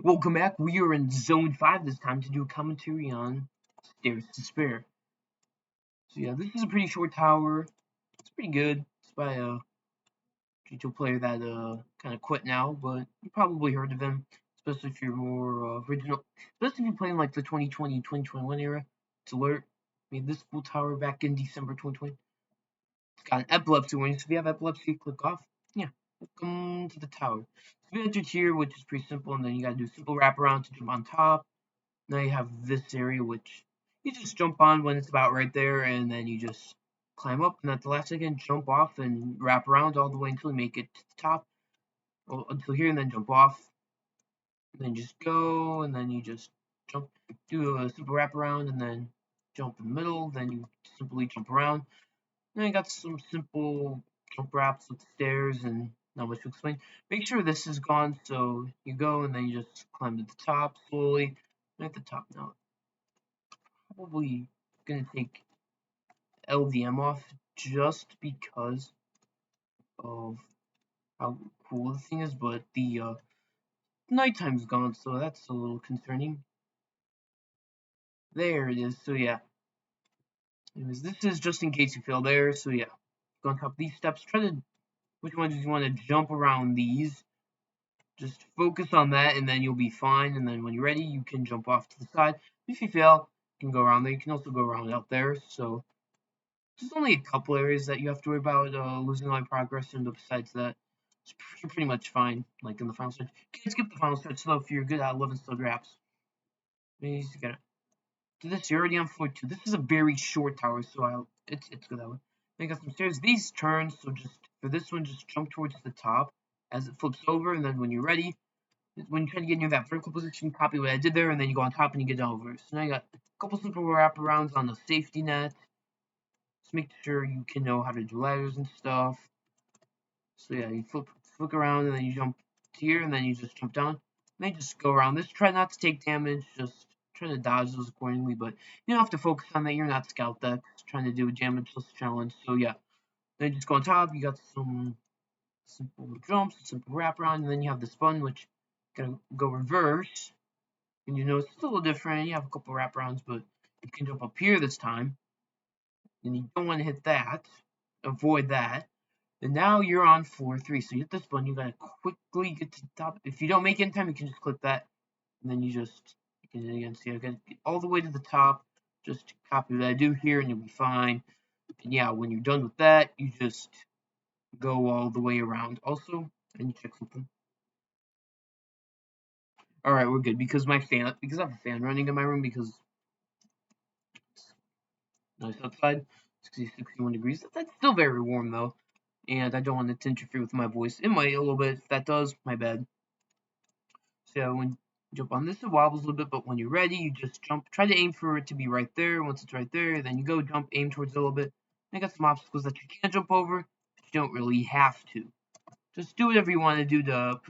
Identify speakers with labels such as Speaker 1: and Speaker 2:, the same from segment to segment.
Speaker 1: Welcome back. We are in Zone 5 this time to do a commentary on Stairs to Despair. So yeah, this is a pretty short tower. It's pretty good. It's by a JToH player that kind of quit now, but you probably heard of him, especially if you're more original. Especially if you're playing like the 2020-2021 era. It's Alert made this cool tower back in December 2020. It's got an epilepsy warning, so if you have epilepsy, click off. Yeah, welcome to the tower. So we entered here, which is pretty simple, and then you gotta do a simple wraparound to jump on top. Now you have this area, which you just jump on when it's about right there, and then you just climb up, and at the last second, jump off and wrap around all the way until you make it to the top, well, until here, and then jump off, and then just go, and then you just jump, do a simple wrap around, and then jump in the middle, then you simply jump around. Then you got some simple jump wraps with stairs, and not much to explain. Make sure this is gone, so you go, and then you just climb to the top slowly. I'm at the top now. Probably gonna take LDM off just because of how cool the thing is, but the nighttime's gone, so that's a little concerning. There it is, so yeah. Anyways, this is just in case you fail there, so yeah. Go on top of these steps, which ones you want to jump around these. Just focus on that, and then you'll be fine, and then when you're ready, you can jump off to the side. If you fail, you can go around there. You can also go around out there, so there's only a couple areas that you have to worry about losing a lot of progress, and besides that, you're pretty much fine, like in the final stretch. You can skip the final stretch, though, if you're good at 11 stud wraps. You just gotta do this. You're already on floor 2. This is a very short tower, so it's good that way. Then you got some stairs. These turn, so just for this one, just jump towards the top as it flips over, and then when you're ready, when you try to get near that vertical position, copy what I did there, and then you go on top and you get over. So now you got a couple simple wraparounds on the safety net. Just make sure you can know how to do ladders and stuff. So yeah, you flick around and then you jump here and then you just jump down. And then just go around this. Try not to take damage, just try to dodge those accordingly, but you don't have to focus on that. You're not Scout Dex trying to do a damageless challenge. So yeah. Then just go on top, you got some simple jumps, simple wraparound, and then you have this button which gonna go reverse. And you know it's a little different. You have a couple wraparounds, but you can jump up here this time. And you don't want to hit that. Avoid that. And now you're on floor 3. So you hit this button, you gotta quickly get to the top. If you don't make it in time, you can just click that. And then you can again see I gotta get all the way to the top. Just copy what I do here and you'll be fine. And yeah, when you're done with that, you just go all the way around. Also, I need to check something. Alright, we're good because I have a fan running in my room because it's nice outside. 61 degrees. That's still very warm though. And I don't want it to interfere with my voice. It might a little bit. If that does, my bad. So when you jump on this, it wobbles a little bit, but when you're ready, you just jump. Try to aim for it to be right there. Once it's right there, then you go jump, aim towards it a little bit. I got some obstacles that you can jump over, but you don't really have to. Just do whatever you want to do to.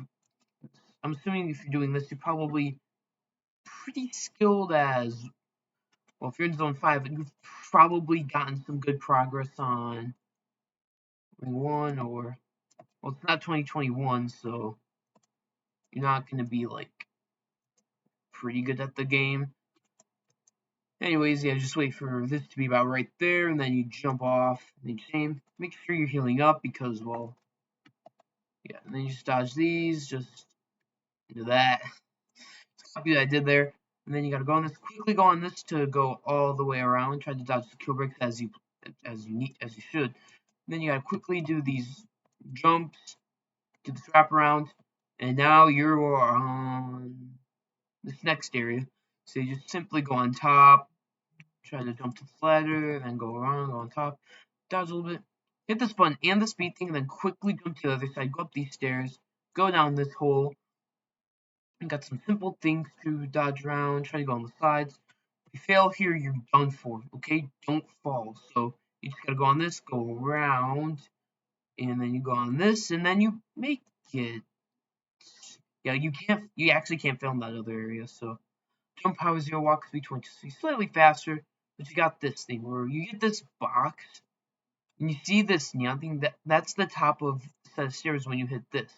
Speaker 1: I'm assuming if you're doing this, you're probably pretty skilled as. Well, if you're in Zone 5, you've probably gotten some good progress on Ring 1 or. Well, it's not 2021, so you're not going to be like pretty good at the game. Anyways, yeah, just wait for this to be about right there, and then you jump off, and you aim. Make sure you're healing up, because, well, yeah, and then you just dodge these, just do that. Just copy what I did there, and then you gotta go on this, quickly go on this to go all the way around, try to dodge the kill breaks as you should. And then you gotta quickly do these jumps, do this wraparound, and now you're on this next area. So you just simply go on top, try to jump to the ladder, then go around, go on top, dodge a little bit, hit this button and the speed thing, and then quickly jump to the other side, go up these stairs, go down this hole. And got some simple things to dodge around, try to go on the sides. If you fail here, you're done for, okay? Don't fall. So you just gotta go on this, go around, and then you go on this, and then you make it. Yeah, you actually can't fail in that other area, so jump power 0, walk speed 20, slightly faster, but you got this thing where you get this box, and you see this neon thing, that's the top of the set of stairs when you hit this.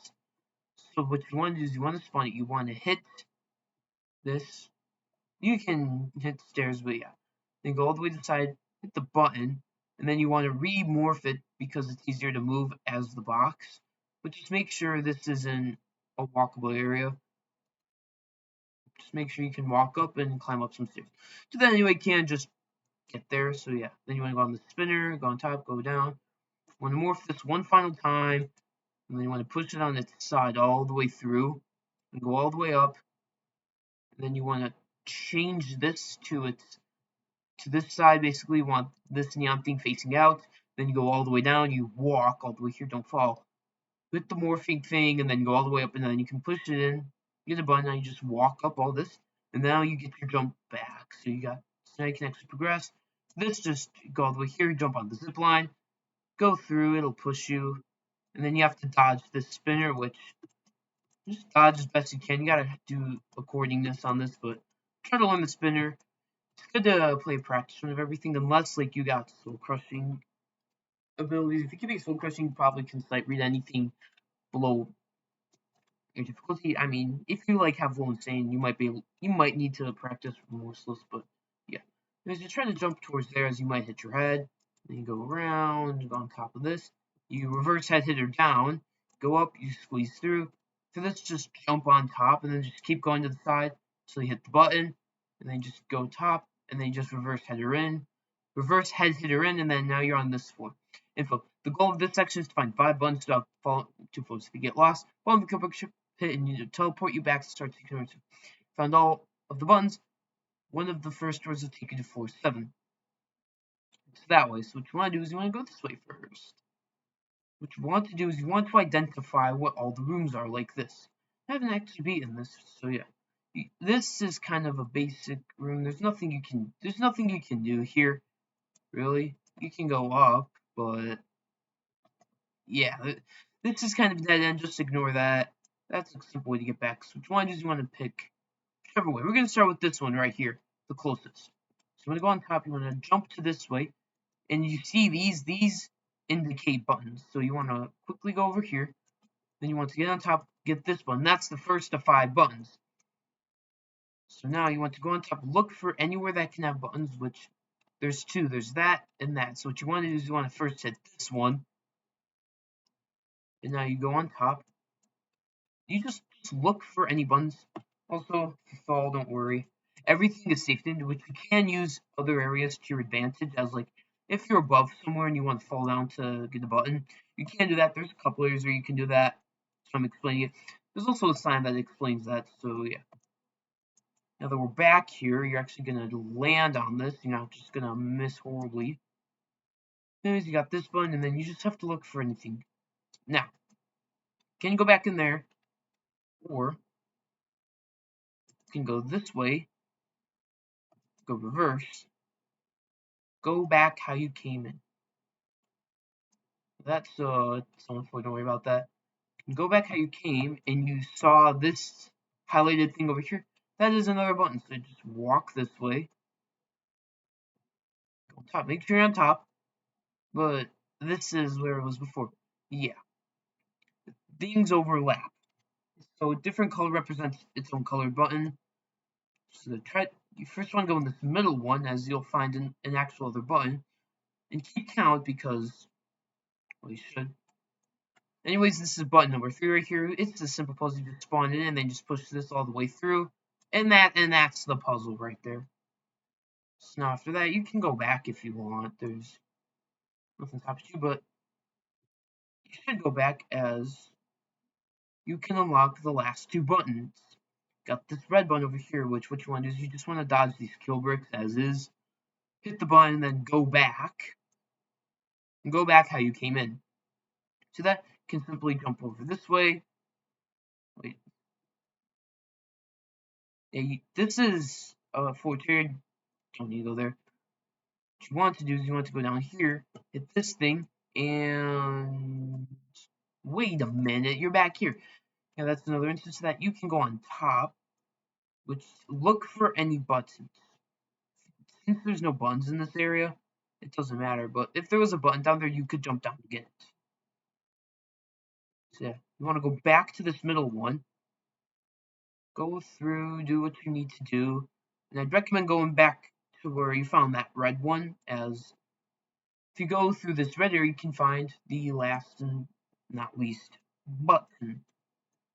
Speaker 1: So what you want to do is you want to spawn it, you want to hit this. You can hit the stairs, but yeah. Then go all the way to the side, hit the button, and then you want to remorph it because it's easier to move as the box. But just make sure this isn't a walkable area. Just make sure you can walk up and climb up some stairs. So then anyway, you can just get there. So yeah, then you want to go on the spinner, go on top, go down. You want to morph this one final time, and then you want to push it on its side all the way through, and go all the way up. And then you want to change this to this side. Basically, you want this neon thing facing out. Then you go all the way down. You walk all the way here. Don't fall. Hit the morphing thing, and then go all the way up, and then you can push it in. Get a button, and you just walk up all this, and now you get your jump back. So now you can actually progress. This just go all the way here, jump on the zip line, go through. It'll push you, and then you have to dodge this spinner, which just dodge as best you can. You gotta do accordingness on this, but try to learn the spinner. It's good to play practice run of everything, unless like you got soul crushing abilities. If you can make soul crushing, you probably can sight read anything below your difficulty. I mean, if you like have low insane, you might need to practice remorseless, but yeah. As you're trying to jump towards there, as you might hit your head, then you go around, go on top of this. You reverse head hitter down, go up, you squeeze through. For this, just jump on top, and then just keep going to the side until you hit the button, and then just go top, and then just reverse header in, reverse head hitter in, and then now you're on this floor. Info. The goal of this section is to find 5 buttons to fall to floors. If you get lost, follow the picture hit and you teleport you back to start sequence. Found all of the buttons. One of the first doors will take you to floor 7. It's that way. So what you want to do is you want to go this way first. What you want to do is you want to identify what all the rooms are like this. I haven't actually beaten this, so yeah. This is kind of a basic room. There's nothing you can do here, really. You can go up, but yeah, this is kind of dead end. Just ignore that. That's a simple way to get back. So what you want to do is you want to pick whichever way. We're going to start with this one right here, the closest. So you want to go on top. You want to jump to this way, and you see these indicate buttons. So you want to quickly go over here. Then you want to get on top, get this button. That's the first of 5 buttons. So now you want to go on top, look for anywhere that can have buttons, which there's 2. There's that and that. So what you want to do is you want to first hit this one. And now you go on top. You just look for any buttons. Also, if you fall, don't worry. Everything is safe, which you can use other areas to your advantage, as like if you're above somewhere and you want to fall down to get a button, you can do that. There's a couple areas where you can do that. So I'm explaining it. There's also a sign that explains that, so yeah. Now that we're back here, you're actually going to land on this. You're not just going to miss horribly. Anyways, you got this button, and then you just have to look for anything. Now, can you go back in there? Or you can go this way, go reverse, go back how you came in. That's someone for, don't worry about that. Go back how you came, and you saw this highlighted thing over here. That is another button, so just walk this way. Go on top, make sure you're on top. But this is where it was before. Yeah. Things overlap. So a different color represents its own colored button. So you first want to go in this middle one, as you'll find an actual other button. And keep count because, well, you should. Anyways, this is button number 3 right here. It's a simple puzzle. You just spawn it in and then just push this all the way through. And that's the puzzle right there. So now after that, you can go back if you want. There's nothing stops you, but you should go back as you can unlock the last 2 buttons. Got this red button over here, which what you want to do is you just want to dodge these kill bricks as is. Hit the button and then go back. And go back how you came in. So that can simply jump over this way. Wait. Yeah, this is for tiered. Don't need to go there. What you want to do is you want to go down here, hit this thing, and wait a minute, you're back here. Yeah, that's another instance of that. You can go on top, which look for any buttons. Since there's no buttons in this area, it doesn't matter. But if there was a button down there, you could jump down to get it. So yeah, you want to go back to this middle one. go through, do what you need to do, and I'd recommend going back to where you found that red one, as if you go through this red area, you can find the last and not least button.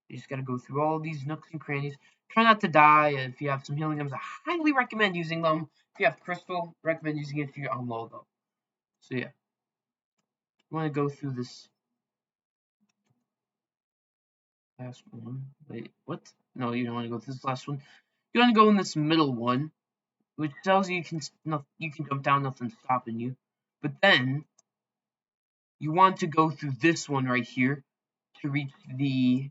Speaker 1: You just gotta go through all these nooks and crannies. Try not to die. If you have some healing items, I highly recommend using them. If you have crystal, recommend using it if you're on low though. So yeah, you want to go through this last one. Wait, what? No, you don't want to go through this last one. You want to go in this middle one, which tells you you can jump down, nothing's stopping you. But then you want to go through this one right here to reach the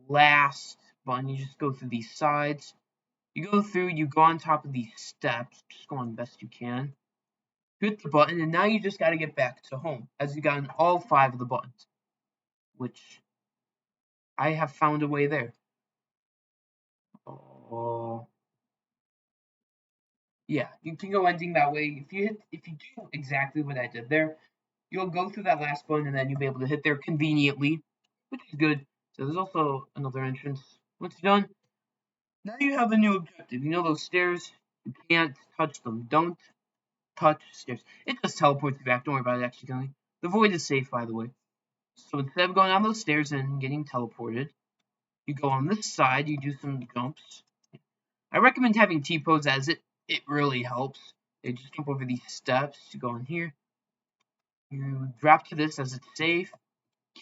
Speaker 1: last button. You just go through these sides. You go through, you go on top of these steps, just go on the best you can. Hit the button, and now you just got to get back to home, as you got on all 5 of the buttons, which I have found a way there. Oh, yeah, you can go ending that way. If you do exactly what I did there, you'll go through that last button, and then you'll be able to hit there conveniently, which is good. So there's also another entrance. Once you're done, now you have a new objective. You know those stairs? You can't touch them. Don't touch stairs. It just teleports you back. Don't worry about it accidentally. The void is safe, by the way. So instead of going down those stairs and getting teleported, you go on this side, you do some jumps. I recommend having T-pose, as it really helps. You just jump over these steps, you go on here, you drop to this as it's safe.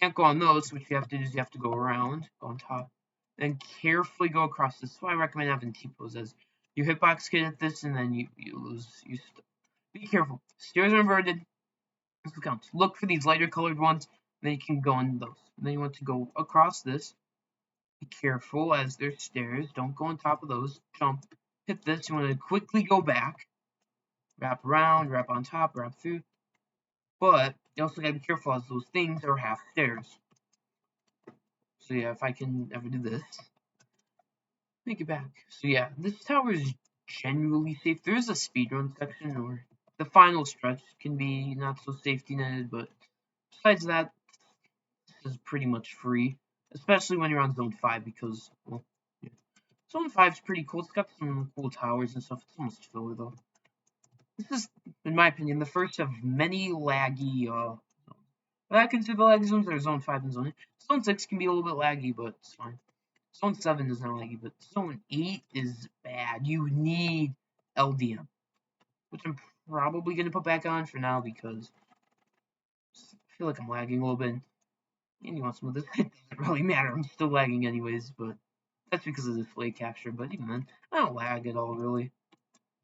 Speaker 1: Can't go on those, what you have to do is you have to go around, go on top, then carefully go across this. So I recommend having T-pose, as your hitbox can hit this and then you lose. Be careful. Stairs are inverted. This counts. Look for these lighter colored ones, then you can go on those. And then you want to go across this. Be careful, as there's stairs. Don't go on top of those. Jump. Hit this. You want to quickly go back. Wrap around, wrap on top, wrap through. But you also gotta be careful, as those things are half stairs. So yeah, if I can ever do this, make it back. So yeah, this tower is generally safe. There is a speedrun section, or the final stretch can be not so safety netted, but besides that, this is pretty much free, especially when you're on Zone 5, because, well, yeah. Zone 5 is pretty cool. It's got some cool towers and stuff. It's almost filler, though. This is, in my opinion, the first of many laggy, I consider the laggy zones are Zone 5 and Zone 8. Zone 6 can be a little bit laggy, but it's fine. Zone 7 is not laggy, but Zone 8 is bad. You need LDM, which I'm probably going to put back on for now, because I feel like I'm lagging a little bit. And you want some of this, it doesn't really matter. I'm still lagging anyways, but that's because of the display capture. But even then, I don't lag at all, really.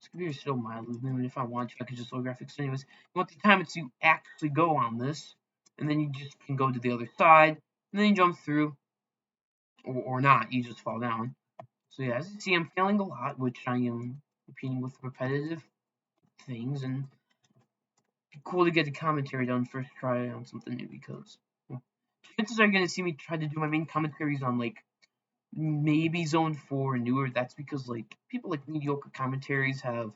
Speaker 1: This computer's still mildly limited. If I want to, I could just load graphics anyways. You want the time to actually go on this, and then you just can go to the other side, and then you jump through, or not, you just fall down. So yeah, as you see, I'm failing a lot, which I am repeating with repetitive things, and it's cool to get the commentary done first try on something new, because well, chances are you're gonna see me try to do my main commentaries on, like, maybe Zone 4 or newer. That's because, like, people like Mediocre Commentaries have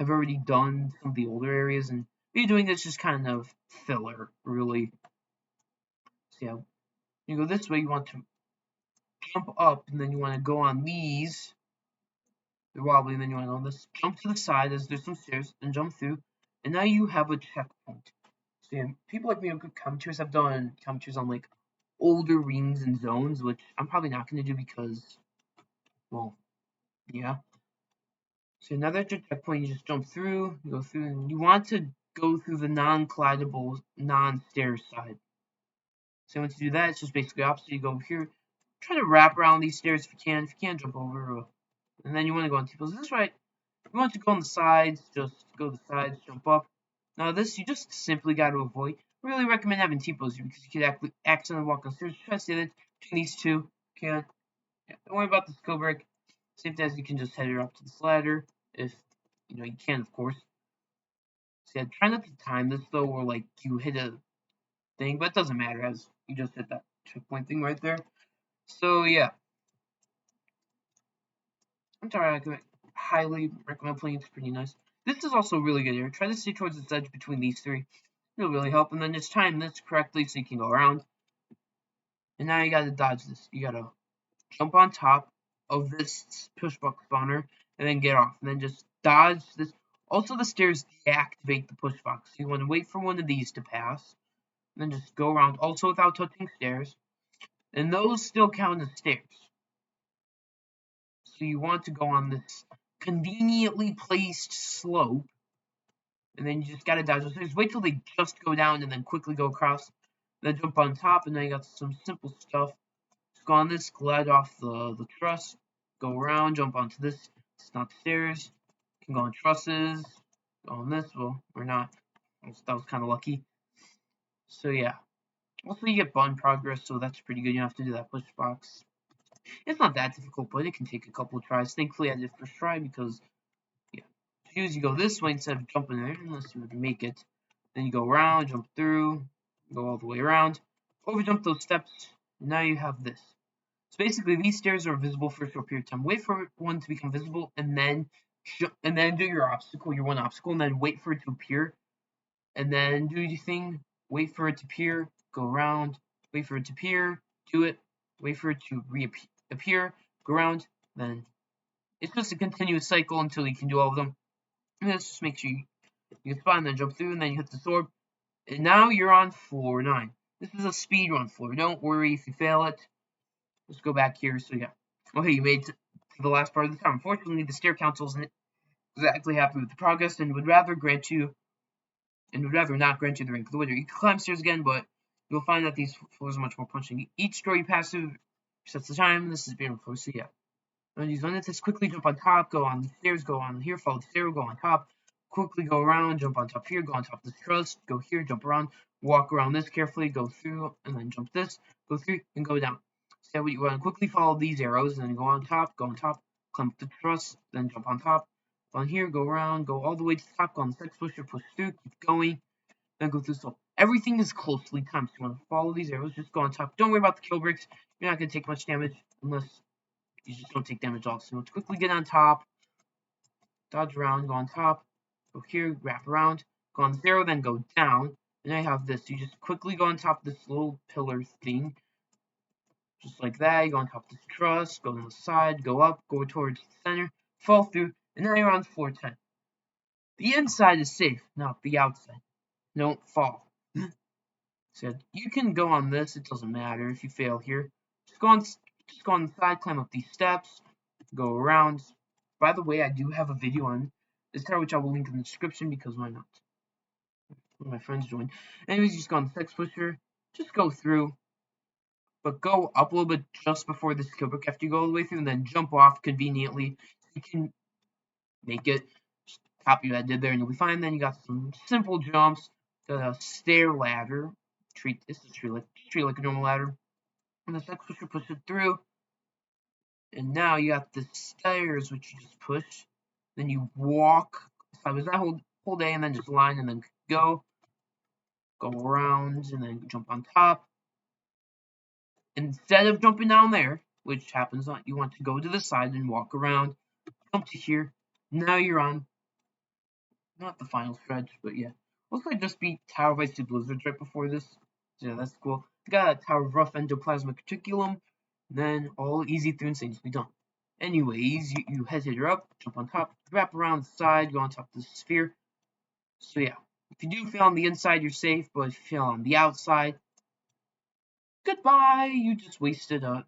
Speaker 1: already done some of the older areas, and me doing this just kind of filler, really. So yeah, you go this way, you want to jump up, and then you want to go on these. They're wobbly, and then you want to go on this. Jump to the side, as there's some stairs, and jump through, and now you have a checkpoint. So yeah, people like Mediocre Commentaries have done commentaries on, like, older rings and zones, which I'm probably not going to do because, well, yeah. So now that your checkpoint, you just jump through, you go through, and you want to go through the non-collidable, non-stairs side. So once you do that, it's just basically opposite. You go over here, try to wrap around these stairs if you can. If you can't, jump over. And then you want to go on T-pose. This is right. You want to go on the sides, just go to the sides, jump up. Now this, you just simply got to avoid. I really recommend having T-pose because you could accidentally walk on stairs. Try to stay there between these two. Can't. Yeah, don't worry about the skill break. Same as you can just head her up to this ladder, if you can, of course. So yeah, try not to time this though, or like you hit a thing, but it doesn't matter as you just hit that checkpoint thing right there. So yeah, I'm sorry, I highly recommend playing. It's pretty nice. This is also really good here. Try to stay towards the edge between these three. It'll really help, and then just time this correctly so you can go around. And now you gotta dodge this. You gotta jump on top, of this push box spawner, and then get off, and then just dodge this. Also, the stairs deactivate the push box. So you want to wait for one of these to pass, and then just go around, also without touching stairs, and those still count as stairs. So you want to go on this conveniently placed slope, and then you just gotta dodge those stairs. Wait till they just go down, and then quickly go across, then jump on top, and then you got some simple stuff. Just go on this, glide off the truss, go around, jump onto this. It's not stairs. You can go on trusses, go on this. Well, or not. That was kind of lucky. So yeah. Also, you get button progress, so that's pretty good. You don't have to do that push box. It's not that difficult, but it can take a couple of tries. Thankfully, I did first try because, yeah. You go this way instead of jumping there, unless you would make it. Then you go around, jump through, go all the way around, over jump those steps, and now you have this. So basically, these stairs are visible for a short period of time. Wait for one to become visible, and then do your obstacle, your one obstacle, and then wait for it to appear, and then do your thing. Wait for it to appear, go around, wait for it to appear, do it, wait for it to reappear, go around, then it's just a continuous cycle until you can do all of them. And this just makes you can spawn, then jump through, and then you hit the sword. And now you're on floor 9. This is a speedrun floor. Don't worry if you fail it. Let's go back here. So yeah. Okay, you made it to the last part of the tower. Unfortunately, the stair council isn't exactly happy with the progress and would rather not grant you the rank of the winner. You can climb stairs again, but you'll find that these floors are much more punishing. Each door you pass through resets the time. This is being floor, so yeah. And use one this, quickly jump on top, go on the stairs, go on here, follow the stair, go on top, quickly go around, jump on top here, go on top of this truss, go here, jump around, walk around this carefully, go through, and then jump this, go through, and go down. So what you want to quickly follow these arrows, and then go on top, climb up the truss, then jump on top, on here, go around, go all the way to the top, go on the sex pusher, push through, keep going, then go through. So everything is closely timed. So you want to follow these arrows, just go on top. Don't worry about the kill bricks. You're not going to take much damage unless you just don't take damage off. So let's quickly get on top, dodge around, go on top, go here, wrap around, go on 0, then go down. And I have this. You just quickly go on top of this little pillar thing, just like that. You go on top of this truss, go on the side, go up, go towards the center, fall through, and now you're on floor 10. The inside is safe, not the outside. Don't fall. Said you can go on this. It doesn't matter if you fail here. Just go on the side, climb up these steps, go around. By the way, I do have a video on this tower, which I will link in the description because why not? One of my friends joined. Anyways, you just go on the sex pusher, just go through, but go up a little bit just before this kill brick after you go all the way through, and then jump off conveniently. You can make it. Just copy what I did there, and you'll be fine. Then you got some simple jumps, got a stair ladder. Treat like a normal ladder. And the sex pusher push it through. And now you got the stairs which you just push. Then you walk sideways that whole day, and then just line and then go around and then jump on top. Instead of jumping down there, which happens, you want to go to the side and walk around, jump to here. Now you're on not the final stretch, but yeah. Looks like I just beat Tower of Icy Blizzards right before this. So yeah, that's cool. I got a Tower of Rough Endoplasmic Reticulum. Then all easy through insane to be done. Anyways, you hesitate up, jump on top, wrap around the side, go on top of the sphere. So yeah, if you do fail on the inside, you're safe, but if you fail on the outside, goodbye. You just wasted a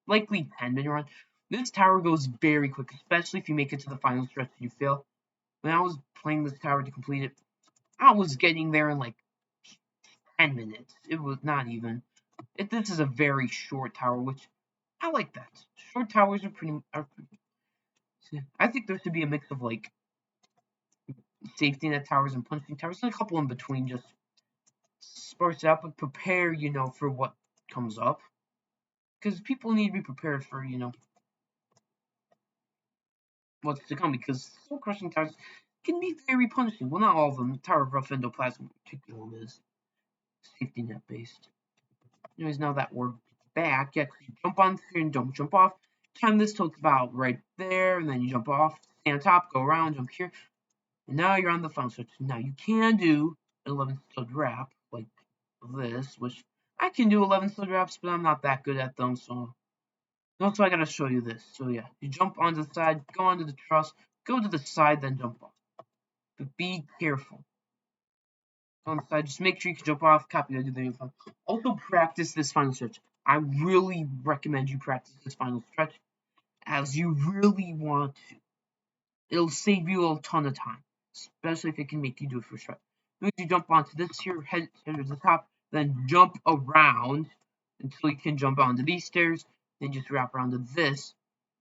Speaker 1: likely 10-minute run. This tower goes very quick, especially if you make it to the final stretch and you fail. When I was playing this tower to complete it, I was getting there in like 10 minutes. It was not even. This is a very short tower, which I like that. Short towers are pretty. I think there should be a mix of like safety net towers and punching towers, and a couple in between. Just sparse it up and prepare, for what comes up. Because people need to be prepared for, what's to come. Because soul crushing towers can be very punishing. Well, not all of them. Tower of Rough Endoplasm Reticulum is safety net based. Anyways, now that we're back, you actually jump on here and don't jump off. Time this till it's about right there, and then you jump off, stay on top, go around, jump here. And now you're on the final stretch. Now you can do an 11 stud wrap like this, which I can do 11 stud wraps, but I'm not that good at them, so Also, I gotta show you this. So yeah, you jump onto the side, go onto the truss, go to the side, then jump off. But be careful. Go on the side, just make sure you can jump off, copy that, do the info. Also practice this final stretch. I really recommend you practice this final stretch as you really want to. It'll save you a ton of time, especially if it can make you do it for sure. As you jump onto this here, head to the top, then jump around until you can jump onto these stairs, then just wrap around to this.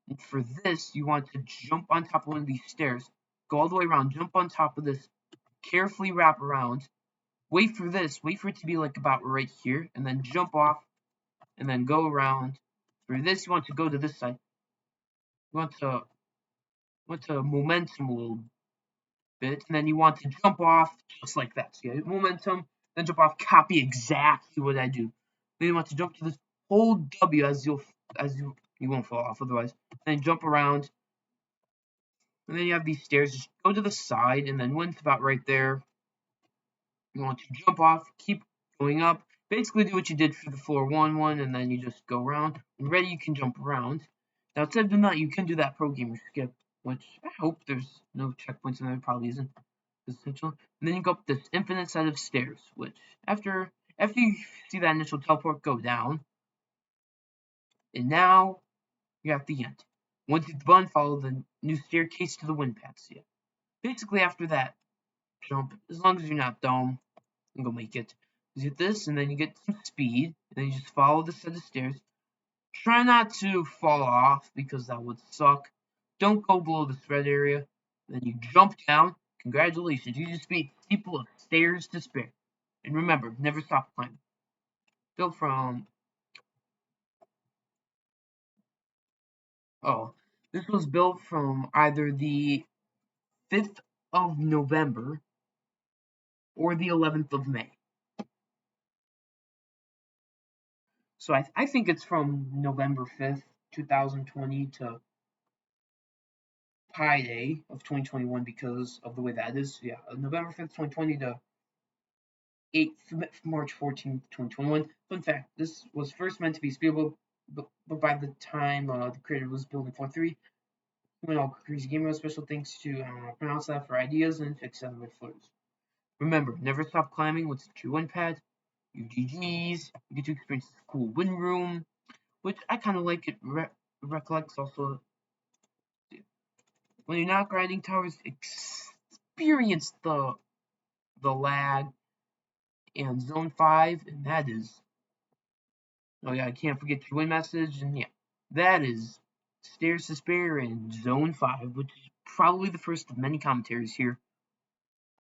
Speaker 1: And for this, you want to jump on top of one of these stairs, go all the way around, jump on top of this, carefully wrap around, wait for this, wait for it to be like about right here, and then jump off, and then go around. For this, you want to go to this side. You want to momentum a little bit, and then you want to jump off just like that. So you have momentum, then jump off, copy exactly what I do. Then you want to jump to this whole W you won't fall off otherwise. Then jump around, and then you have these stairs. Just go to the side, and then when it's about right there, you want to jump off, keep going up. Basically, do what you did for the floor 1, and then you just go around. When ready, you can jump around. Now, instead of doing that, you can do that pro gamer skip, which I hope there's no checkpoints in there. Probably isn't. Essential. And then you go up this infinite set of stairs, which after you see that initial teleport, go down. And now you're at the end. Once you hit the button, follow the new staircase to the wind paths. Yeah. Basically, after that, jump. As long as you're not dumb, and go make it. You hit this, and then you get some speed, and then you just follow the set of stairs. Try not to fall off, because that would suck. Don't go below this red area. Then you jump down. Congratulations, you just beat people of stairs to spare. And remember, never stop climbing. Built from, this was built from either the 5th of November or the 11th of May. So I think it's from November 5th, 2020 to Pi Day of 2021 because of the way that is. Yeah, November 5th, 2020 to 8th March 14th, 2021. Fun fact, this was first meant to be speedable, but by the time the creator was building 4.3, when all crazy gamer special thanks to pronounce that for ideas and fix them with flows. Remember, never stop climbing with your wind pad, your GGs, you get to experience this cool wind room, which I kind of like. It recollects also when you're not grinding towers, experience the lag and zone 5, and that is, oh yeah, I can't forget your win message, and yeah, that is Stairs to Spare in zone 5, which is probably the first of many commentaries here.